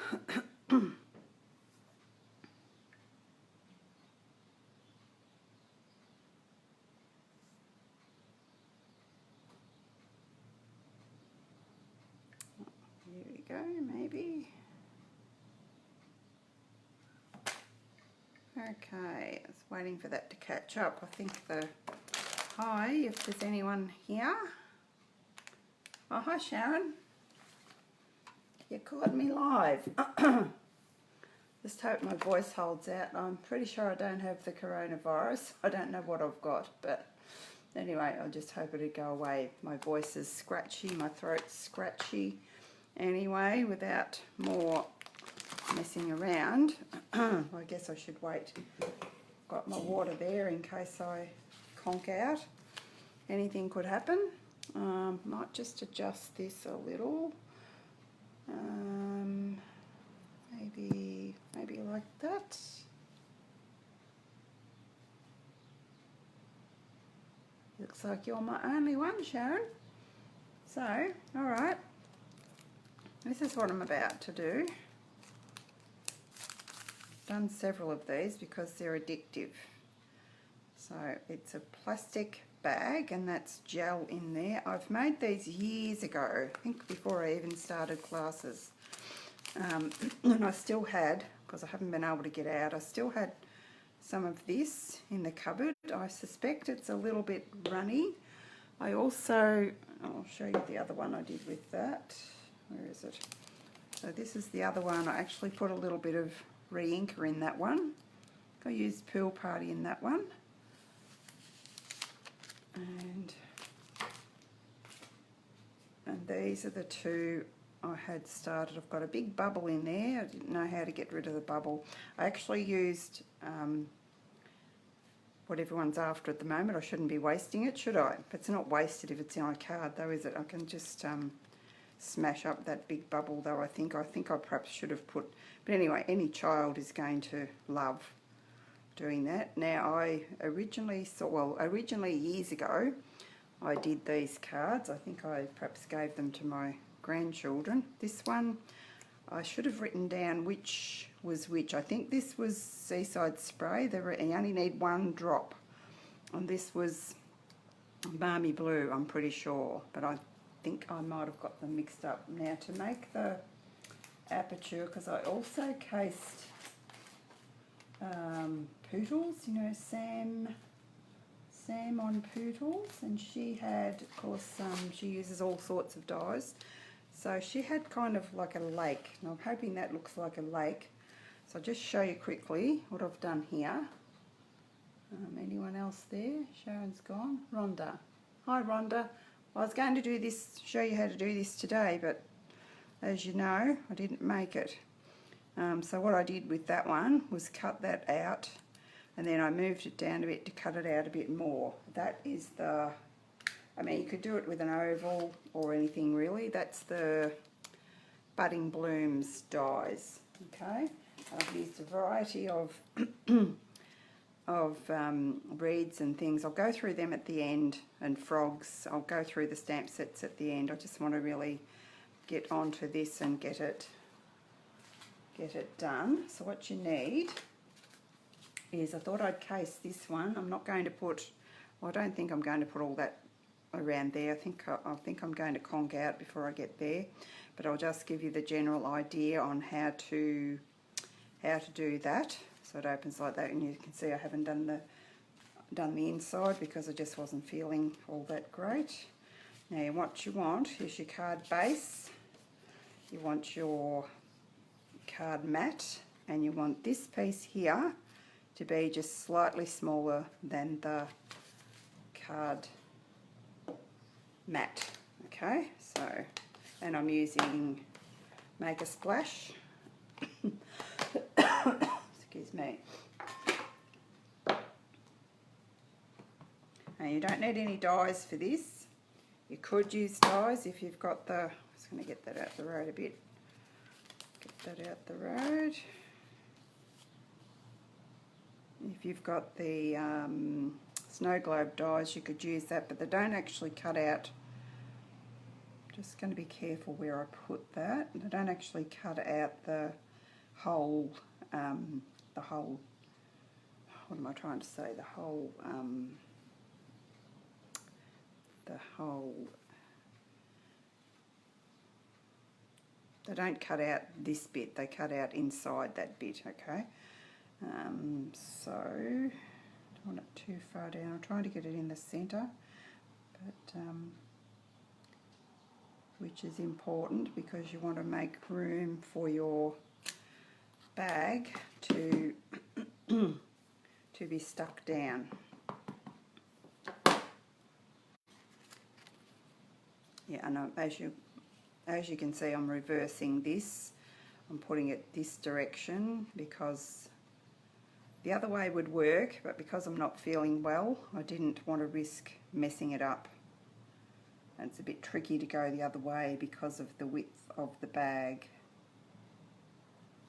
Here we go, maybe. Okay, I was waiting for that to catch up. I think hi, if there's anyone here. Oh, hi Sharon. You caught me live. Just hope my voice holds out. I'm pretty sure I don't have the coronavirus. I don't know what I've got, but anyway, I just hope it'd go away. My voice is scratchy, my throat's scratchy. Anyway, without more messing around, I guess I should wait. Got my water there in case I conk out. Anything could happen. Might just adjust this a little. Maybe like that. Looks like you're my only one, Sharon. So, alright. This is what I'm about to do. Done several of these because they're addictive. So it's a plastic bag and that's gel in there. I've made these years ago, I think before I even started classes. And I still had, because I haven't been able to get out, I still had some of this in the cupboard. I suspect it's a little bit runny. I also, I'll show you the other one I did with that. Where is it? So this is the other one. I actually put a little bit of re-inker in that one. I used Pool Party in that one. And these are the two I had started. I've got a big bubble in there. I didn't know how to get rid of the bubble. I actually used what everyone's after at the moment. I shouldn't be wasting it, should I? But it's not wasted if it's in a card though, is it? I can just smash up that big bubble though. I think I perhaps should have put, but anyway, any child is going to love doing that. Now I originally years ago I did these cards. I think I perhaps gave them to my grandchildren. This one I should have written down which was which. I think this was Seaside Spray. You only need one drop, and this was Balmy Blue, I'm pretty sure, but I think I might have got them mixed up. Now to make the aperture, because I also cased Poodles, you know, Sam on Poodles, and she had, of course, she uses all sorts of dyes, so she had kind of like a lake, and I'm hoping that looks like a lake. So I'll just show you quickly what I've done here. Anyone else there? Sharon's gone. Rhonda. Hi Rhonda. I was going to do this, show you how to do this today, but as you know, I didn't make it. So what I did with that one was cut that out, and then I moved it down a bit to cut it out a bit more. That is the, I mean, you could do it with an oval or anything really. That's the Budding Blooms dyes, okay? I've used a variety of reeds and things. I'll go through them at the end, and frogs. I'll go through the stamp sets at the end. I just want to really get onto this and get it done. So what you need is, I thought I'd case this one. I'm not going to put, well, I don't think I'm going to put all that around there. I think I'm going to conk out before I get there, but I'll just give you the general idea on how to do that. So it opens like that, and you can see I haven't done the inside because I just wasn't feeling all that great. Now what you want is your card base, you want your card mat, and you want this piece here to be just slightly smaller than the card mat. Okay, so, and I'm using Make a Splash. Excuse me. Now you don't need any dyes for this. You could use dyes if you've got the, I'm just going to get that out the road a bit. Get that out the road. If you've got the snow globe dyes, you could use that, but they don't actually cut out Just going to be careful where I put that. And I don't actually cut out the whole, what am I trying to say? The whole, they don't cut out this bit, they cut out inside that bit, okay? So, don't want it too far down. I'm trying to get it in the centre, but which is important because you want to make room for your bag to to be stuck down. Yeah, and as you can see, I'm reversing this. I'm putting it this direction because the other way would work, but because I'm not feeling well, I didn't want to risk messing it up. And it's a bit tricky to go the other way because of the width of the bag.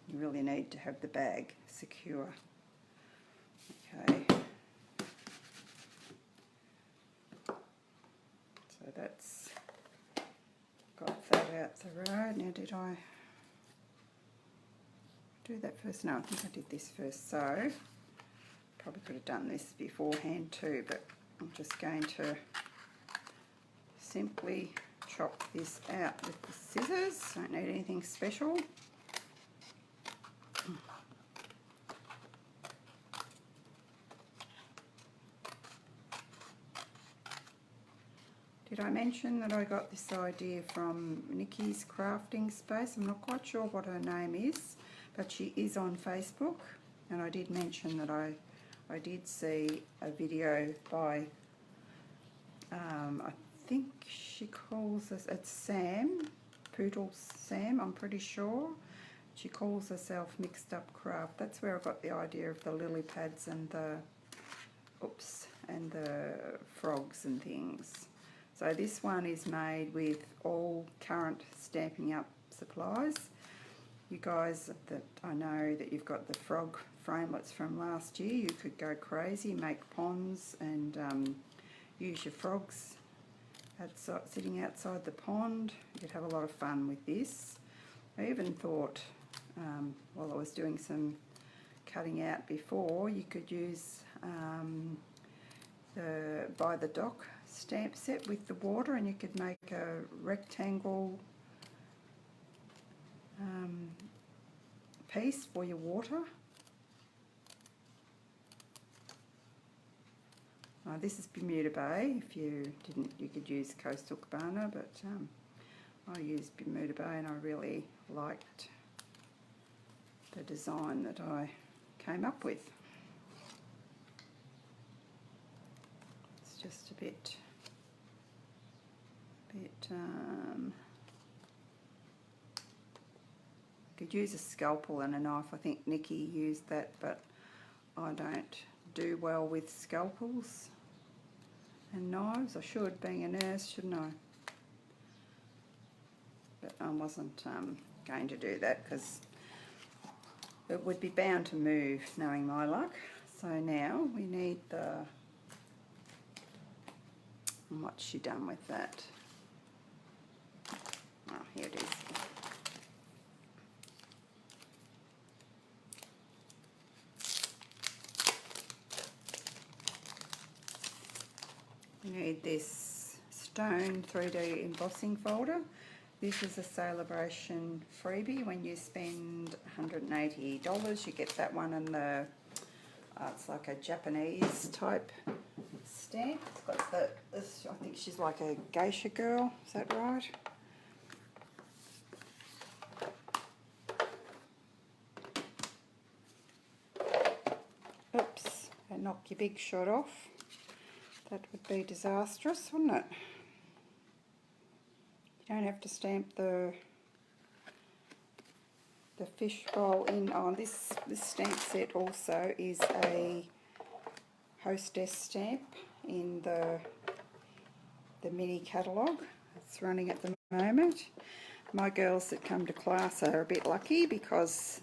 You really need to have the bag secure. Okay. So that's got that out the road. Now did I do that first? No, I think I did this first. So probably could have done this beforehand too, but I'm just going to simply chop this out with the scissors. Don't need anything special. Did I mention that I got this idea from Nikki's Crafting Space? I'm not quite sure what her name is, but she is on Facebook, and I did mention that I did see a video by, I think she calls us, it's Sam, Poodle Sam, I'm pretty sure. She calls herself Mixed Up Craft. That's where I got the idea of the lily pads and the, and the frogs and things. So this one is made with all current Stampin' Up supplies. You guys, that I know that you've got the frog framelits from last year. You could go crazy, make ponds and use your frogs outside, sitting outside the pond. You'd have a lot of fun with this. I even thought, while I was doing some cutting out before, you could use the By the Dock stamp set with the water, and you could make a rectangle piece for your water. This is Bermuda Bay. If you didn't, you could use Coastal Cabana, but I used Bermuda Bay and I really liked the design that I came up with. It's just a bit could use a scalpel and a knife. I think Nikki used that, but I don't do well with scalpels and knives. I should, being a nurse, shouldn't I? But I wasn't going to do that because it would be bound to move, knowing my luck. So now we need the, and what's she done with that? Oh, here it is. We need this stone 3D embossing folder. This is a Celebration freebie. When you spend $180, you get that one, and the it's like a Japanese type stamp. It's got the, this, I think she's like a geisha girl. Is that right? Oops! And knock your big shot off. That would be disastrous, wouldn't it? You don't have to stamp the fish bowl in. Oh, this stamp set also is a hostess stamp in the mini catalogue. It's running at the moment. My girls that come to class are a bit lucky because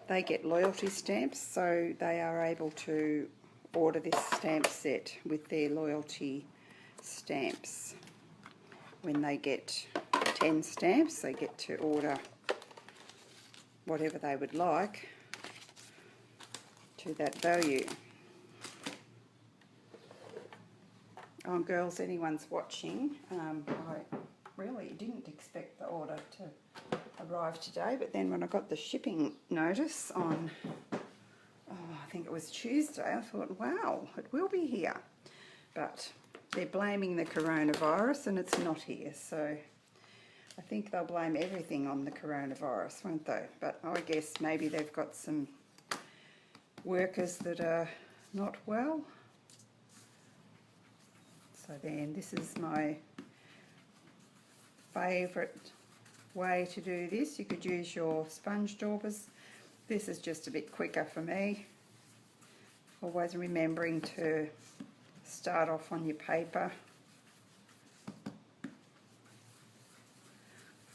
they get loyalty stamps, so they are able to order this stamp set with their loyalty stamps. when they get 10 stamps, they get to order whatever they would like to that value. Oh, girls, anyone's watching, I really didn't expect the order to arrive today, but then when I got the shipping notice on, I think it was Tuesday, I thought, wow, it will be here. But they're blaming the coronavirus and it's not here, so I think they'll blame everything on the coronavirus, won't they? But I guess maybe they've got some workers that are not well. So then this is my favourite way to do this. You could use your sponge daubers. This is just a bit quicker for me. Always remembering to start off on your paper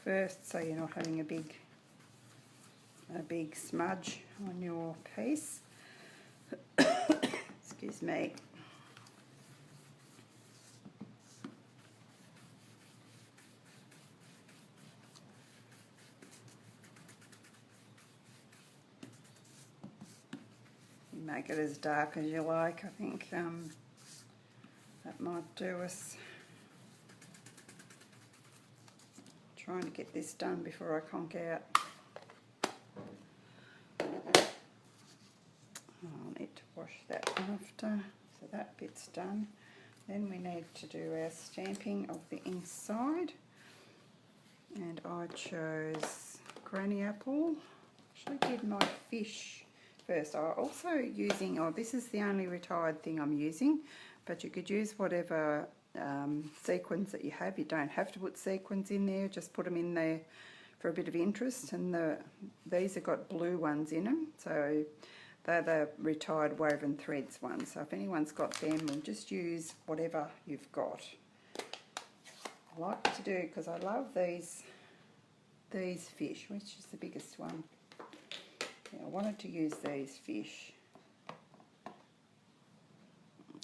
first, so you're not having a big smudge on your piece. Excuse me. You make it as dark as you like. I think that might do us. Trying to get this done before I conk out. I'll need to wash that after, so that bit's done. Then we need to do our stamping of the inside, and I chose granny apple. Actually did my fish first. I'm also using, this is the only retired thing I'm using, but you could use whatever sequins that you have. You don't have to put sequins in there, just put them in there for a bit of interest. And these have got blue ones in them, so they're the retired woven threads ones. So if anyone's got them, we'll just use whatever you've got. I like to do, because I love these fish. Which is the biggest one? Yeah, I wanted to use these fish,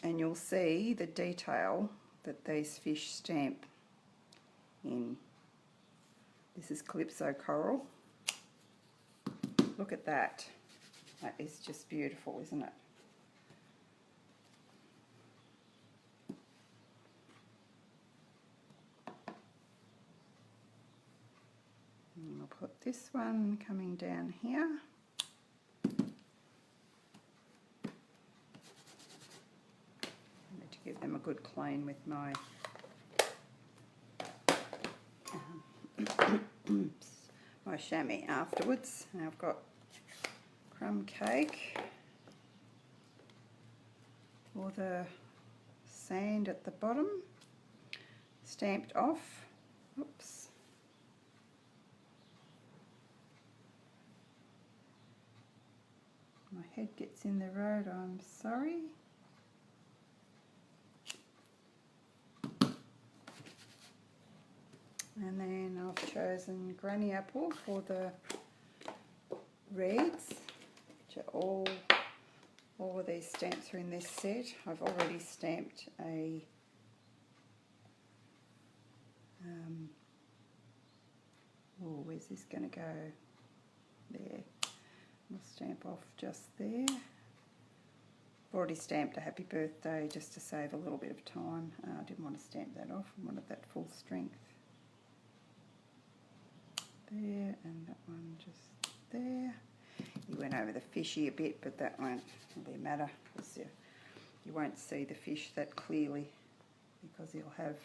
and you'll see the detail that these fish stamp in. This is Calypso Coral. Look at that. That is just beautiful, isn't it? And I'll put this one coming down here. Give them a good clean with my my chamois afterwards. Now I've got crumb cake for the sand at the bottom, stamped off. Oops. My head gets in the road, I'm sorry. And then I've chosen granny apple for the reeds, which are all of these stamps are in this set. I've already stamped a where's this going to go? There. We'll stamp off just there. I've already stamped a happy birthday just to save a little bit of time. I didn't want to stamp that off. I wanted that full strength. There, and that one just there. You went over the fishy a bit, but that won't really matter, because you won't see the fish that clearly, because you'll have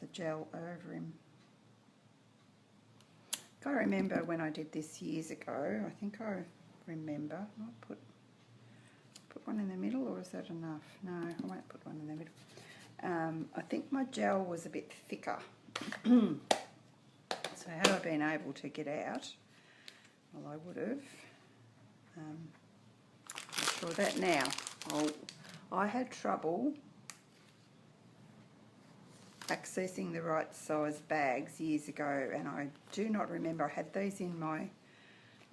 the gel over him. I remember when I did this years ago, I think I remember, I'll put one in the middle, or is that enough? No, I won't put one in the middle. I think my gel was a bit thicker. So had I been able to get out, well, I would have. I'll try that now. I had trouble accessing the right size bags years ago, and I do not remember. I had these in my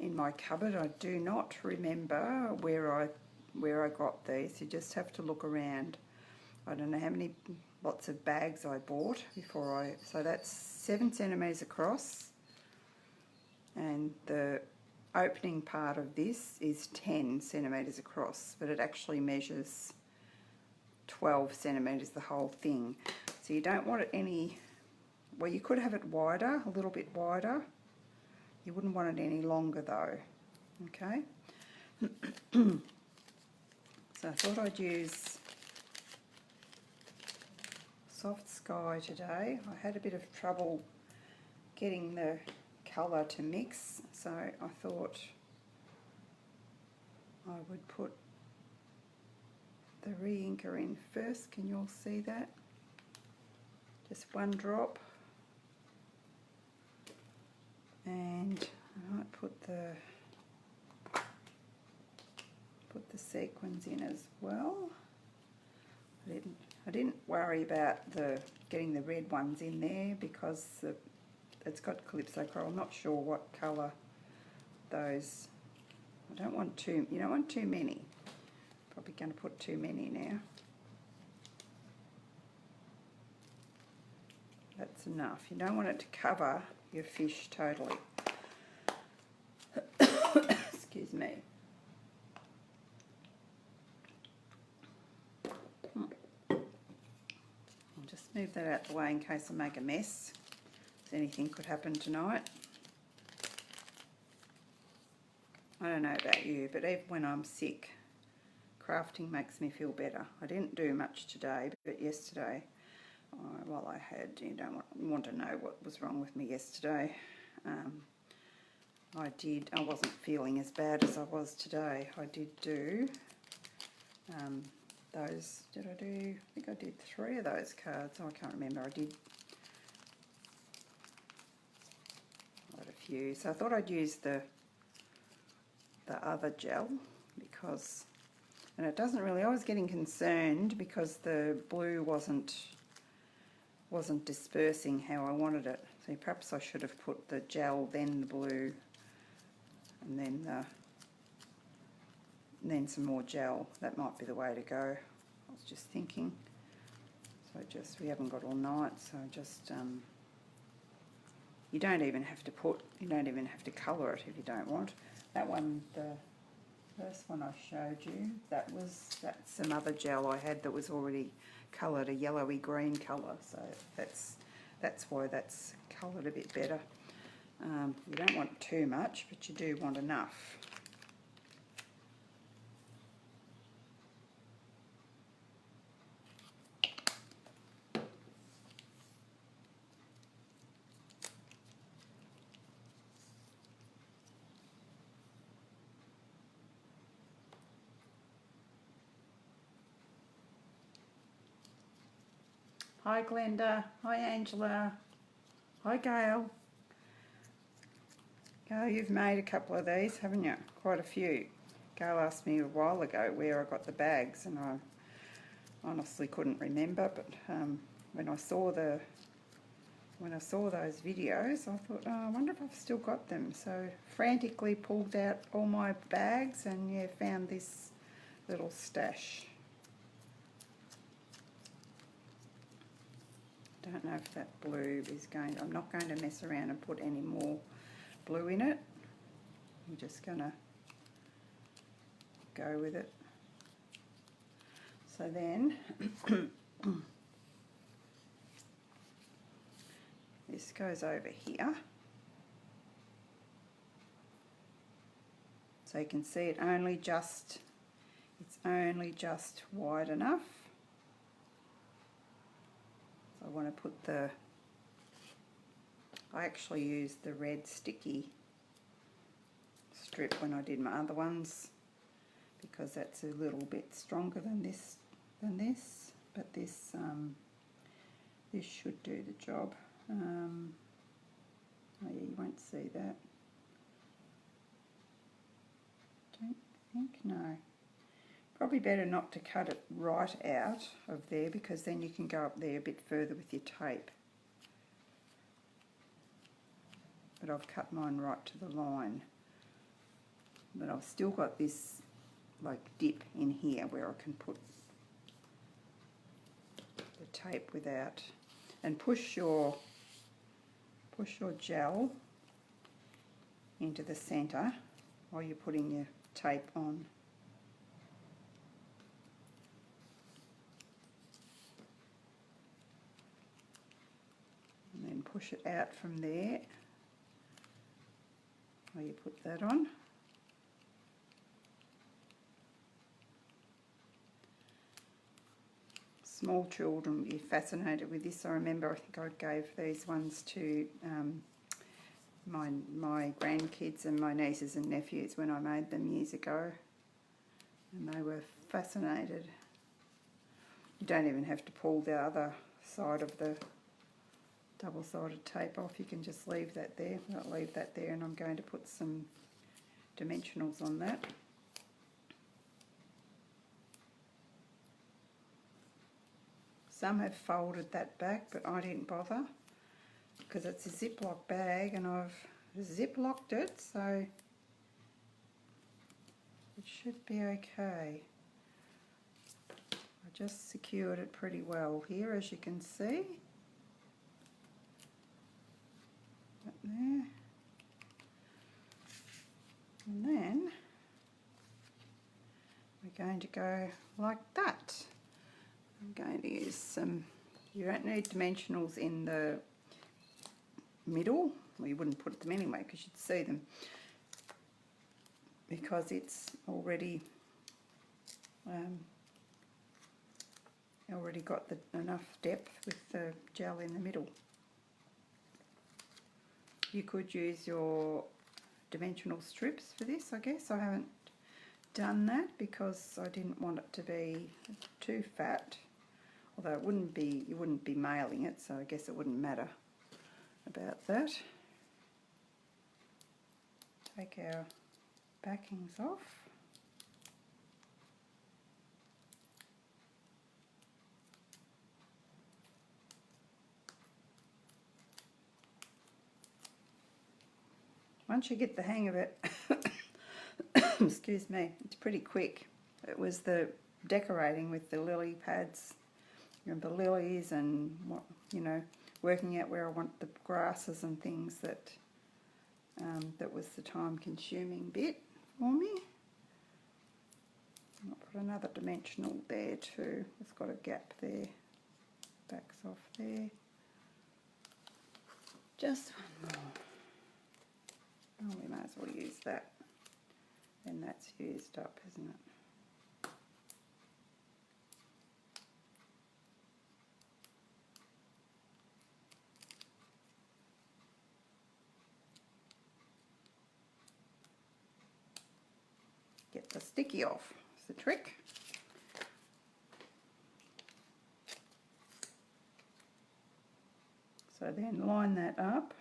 in my cupboard. I do not remember where I got these. You just have to look around. I don't know how many lots of bags I bought before so that's 7 centimetres across, and the opening part of this is 10 centimetres across, but it actually measures 12 centimetres the whole thing. So you don't want it any, well, you could have it wider, a little bit wider. You wouldn't want it any longer though. Okay. So I thought I'd use Soft Sky today. I had a bit of trouble getting the colour to mix, so I thought I would put the re-inker in first. Can you all see that? Just one drop, and I might put the sequins in as well. I didn't worry about getting the red ones in there because it's got Calypso Coral. I'm not sure what colour those. I don't want too. You don't want too many. Probably going to put too many now. That's enough. You don't want it to cover your fish totally. Excuse me. I'll just move that out the way in case I make a mess. If anything could happen tonight. I don't know about you, but even when I'm sick, crafting makes me feel better. I didn't do much today, but yesterday, well, I had, you don't want to know what was wrong with me yesterday. I wasn't feeling as bad as I was today. I did do those, I think I did 3 of those cards. I can't remember. I did quite a few. So I thought I'd use the other gel because, and it doesn't really, I was getting concerned because the blue wasn't dispersing how I wanted it. So perhaps I should have put the gel, then the blue, and then some more gel. That might be the way to go. I was just thinking. So we haven't got all night, so just you don't even have to colour it if you don't want. That one, the first one I showed you, that's some other gel I had that was already coloured a yellowy green colour, so that's why that's coloured a bit better. You don't want too much, but you do want enough. Hi Glenda, hi Angela, hi Gail. Gail, you've made a couple of these, haven't you? Quite a few. Gail asked me a while ago where I got the bags, and I honestly couldn't remember, but when I saw those videos, I thought, oh, I wonder if I've still got them. So frantically pulled out all my bags and yeah, found this little stash. Don't know if that blue is I'm not going to mess around and put any more blue in it. I'm just going to go with it. So then this goes over here. So you can see it's only just wide enough. I want to put I actually used the red sticky strip when I did my other ones because that's a little bit stronger than this, but this should do the job. Oh yeah, you won't see that. Don't think, no. Probably better not to cut it right out of there because then you can go up there a bit further with your tape. But I've cut mine right to the line. but I've still got this like dip in here where I can put the tape without, and push your gel into the centre while you're putting your tape on. And then push it out from there while you put that on. Small children will be fascinated with this. I remember, I think I gave these ones to my grandkids and my nieces and nephews when I made them years ago, and they were fascinated. You don't even have to pull the other side of the double-sided tape off. You can just leave that there. I'll leave that there, and I'm going to put some dimensionals on that. Some have folded that back, but I didn't bother because it's a Ziploc bag and I've zip-locked it, so it should be okay. I just secured it pretty well here, as you can see. Up there. And then we're going to go like that. I'm going to use some, you don't need dimensionals in the middle, well you wouldn't put them anyway because you'd see them, because it's already got enough depth with the gel in the middle. You could use your dimensional strips for this, I guess. I haven't done that because I didn't want it to be too fat. Although it wouldn't be, you wouldn't be mailing it, so I guess it wouldn't matter about that. Take our backings off. Once you get the hang of it, excuse me, it's pretty quick. It was the decorating with the lily pads, and the lilies, and what, you know, working out where I want the grasses and things that that was the time-consuming bit for me. I'll put another dimensional there too. It's got a gap there. Back's off there. Just one more. Oh, we might as well use that. Then that's used up, isn't it? Get the sticky off, it's the trick. So then line that up.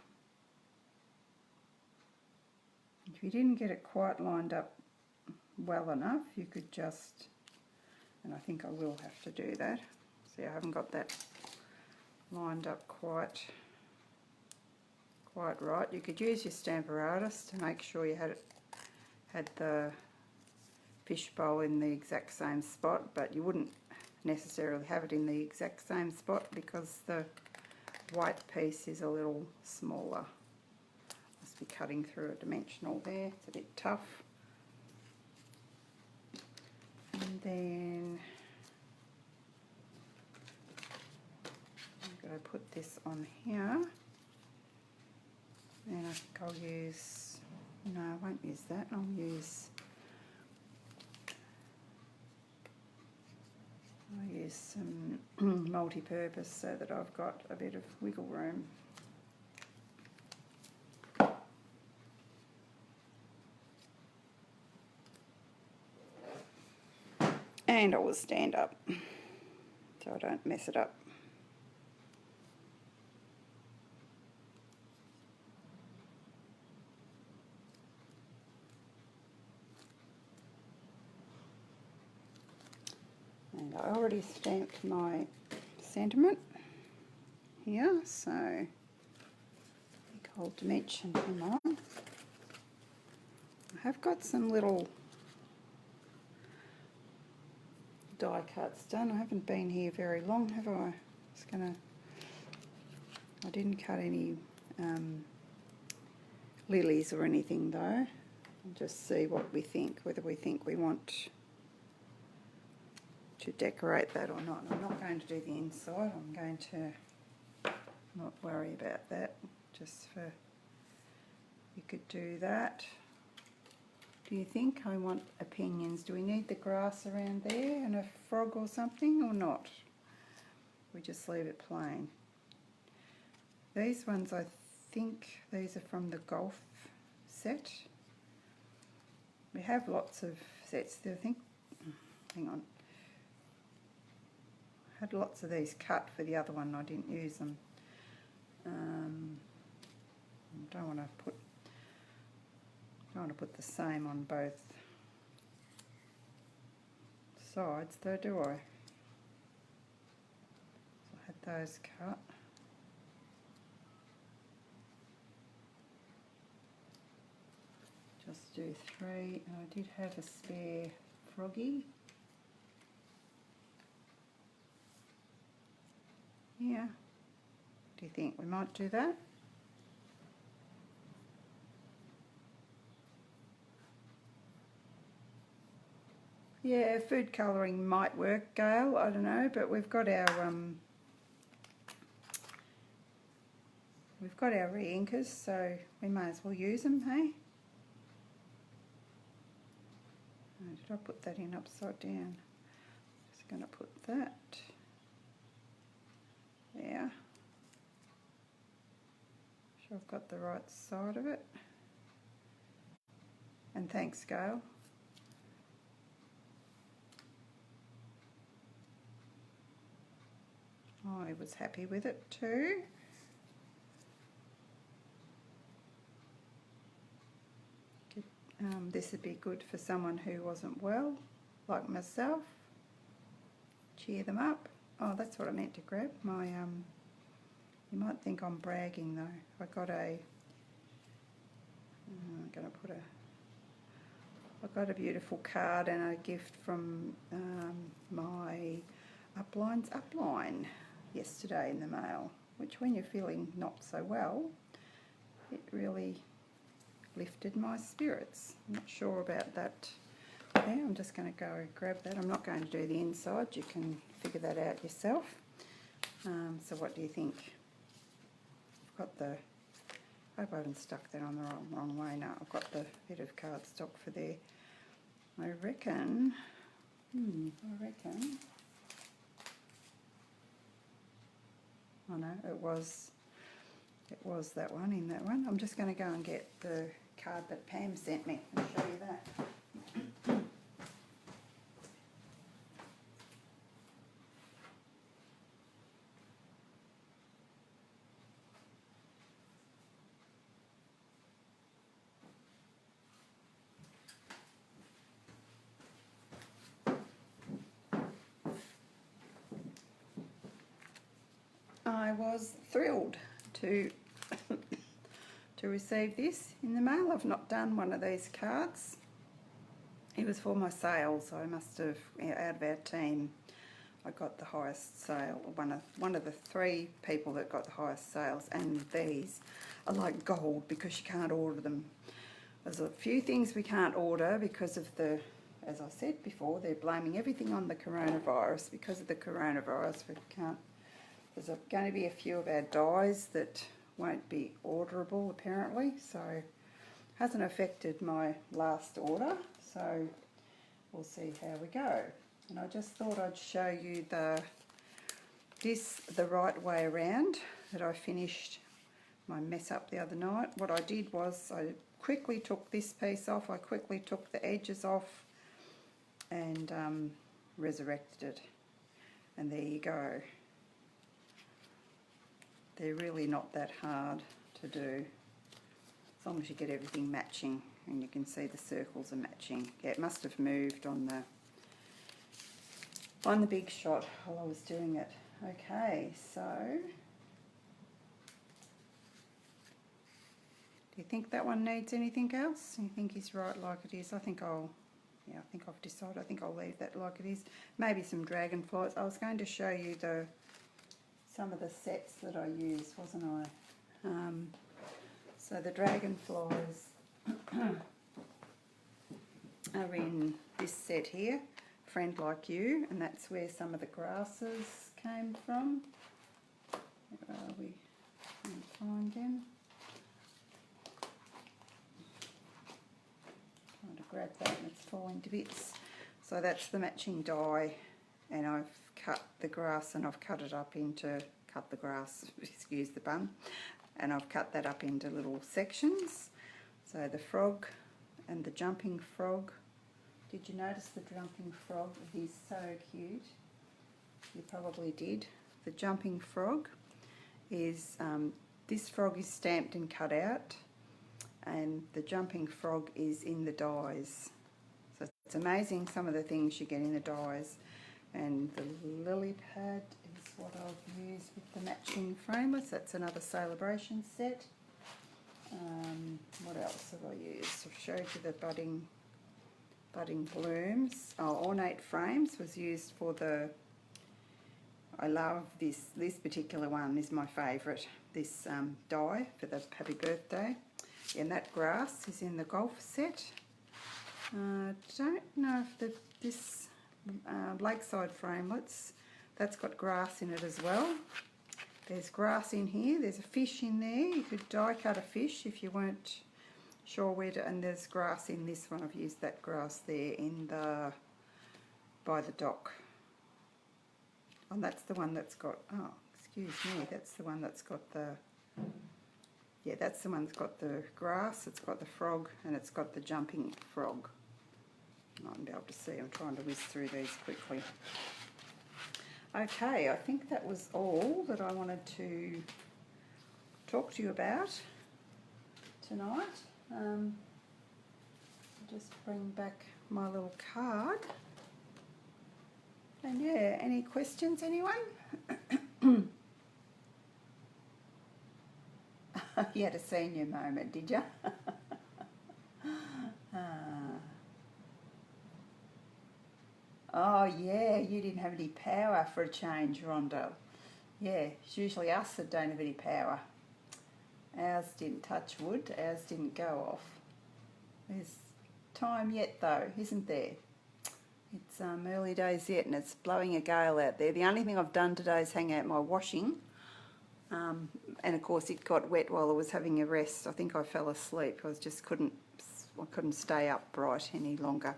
If you didn't get it quite lined up well enough, you could just, and I think I will have to do that. See, I haven't got that lined up quite right. You could use your stamper artist to make sure you had the fishbowl in the exact same spot, but you wouldn't necessarily have it in the exact same spot because the white piece is a little smaller. Must be cutting through a dimensional there, it's a bit tough. And then I'm going to put this on here, and I think I'll use, no I won't use that, I'll use some multi-purpose so that I've got a bit of wiggle room. And I will stand up so I don't mess it up. And I already stamped my sentiment here, so I think I'll dimension him on. I I have got some little die cuts done. I haven't been here very long, have I? I didn't cut any lilies or anything though. I'll just see what we think, whether we think we want to decorate that or not. I'm not going to do the inside. I'm going to not worry about that. Just for, you could do that. Do you think? I want opinions. Do we need the grass around there and a frog or something or not? We just leave it plain. These ones, I think these are from the golf set. We have lots of sets there, I think. Hang on. I had lots of these cut for the other one. I didn't use them. I don't want to put the same on both sides though, do I? So I had those cut. Just do 3. And I did have a spare froggy. Yeah. Do you think we might do that? Yeah, food colouring might work, Gail, I don't know, but we've got our re-inkers, so we may as well use them, hey? Oh, did I put that in upside down? Just going to put that there. Sure I've got the right side of it. And thanks, Gail. I was happy with it too. This would be good for someone who wasn't well, like myself. Cheer them up. Oh, that's what I meant to grab. My you might think I'm bragging though. I'm got a beautiful card and a gift from my upline yesterday in the mail, which when you're feeling not so well, it really lifted my spirits. I'm not sure about that. Okay, I'm just going to go grab that. I'm not going to do the inside. You can figure that out yourself. So what do you think? I've got the, I hope I haven't stuck that on the wrong way. No, I've got the bit of cardstock for there. I reckon, oh no, it was that one, in that one. I'm just going to go and get the card that Pam sent me and show you that. I was thrilled to receive this in the mail. I've not done one of these cards. It was for my sales. I must have, out of our team, I got the highest sale. One of the 3 people that got the highest sales, and these are like gold because you can't order them. There's a few things we can't order because of the, as I said before, they're blaming everything on the coronavirus. Because of the coronavirus, we can't. There's going to be a few of our dies that won't be orderable apparently, so hasn't affected my last order, so we'll see how we go. And I just thought I'd show you the right way around, that I finished my mess up the other night. What I did was I quickly took this piece off, I quickly took the edges off and resurrected it, and there you go. They're really not that hard to do, as long as you get everything matching, and you can see the circles are matching. Yeah, it must have moved on the big shot while I was doing it. Okay, so do you think that one needs anything else? You think he's right like it is? I think I've decided. I think I'll leave that like it is. Maybe some dragonflies. I was going to show you some of the sets that I used, wasn't I? So the dragonflies are in this set here, Friend Like You, and that's where some of the grasses came from. Where are we? Can't find them. Trying to grab that and it's falling to bits. So that's the matching die, and I've cut the grass and I've cut it up into, cut the grass, excuse the bun, and I've cut that up into little sections. So the frog and the jumping frog. Did you notice the jumping frog? He's so cute. You probably did. The jumping frog is, this frog is stamped and cut out, and the jumping frog is in the dies. So it's amazing some of the things you get in the dies. And the lily pad is what I've used with the matching frameless. That's another celebration set. What else have I used? I've showed you the budding blooms. Oh, ornate frames was used for the, I love this particular one is my favourite, this die for the happy birthday. And that grass is in the golf set. Don't know if this lakeside framelets, that's got grass in it as well. There's grass in here, there's a fish in there. You could die cut a fish if you weren't sure where to, and there's grass in this one. I've used that grass there by the dock. And that's the one that's got, oh, excuse me, that's the one that's got the, yeah, that's the one that's got the grass, it's got the frog, and it's got the jumping frog. I won't be able to see, I'm trying to whiz through these quickly. Okay, I think that was all that I wanted to talk to you about tonight. I'll just bring back my little card. And yeah, any questions, anyone? You had a senior moment, did you? Oh yeah, you didn't have any power for a change, Rhonda. Yeah, it's usually us that don't have any power. Ours didn't, touch wood, ours didn't go off. There's time yet though, isn't there? It's early days yet and it's blowing a gale out there. The only thing I've done today is hang out my washing. And of course it got wet while I was having a rest. I think I fell asleep. I couldn't stay upright any longer.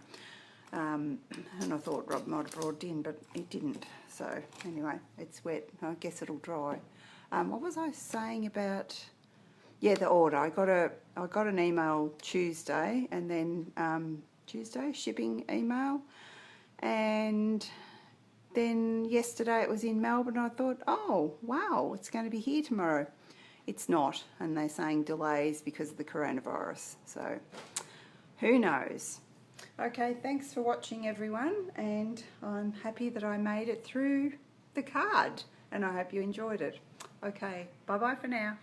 And I thought Rob might have brought it in, but it didn't. So anyway, it's wet. I guess it'll dry. What was I saying about? Yeah, the order. I got an email Tuesday, and then Tuesday shipping email, and then yesterday it was in Melbourne. I thought, oh wow, it's going to be here tomorrow. It's not, and they're saying delays because of the coronavirus. So who knows? Okay, thanks for watching everyone, and I'm happy that I made it through the card, and I hope you enjoyed it. Okay, bye bye for now.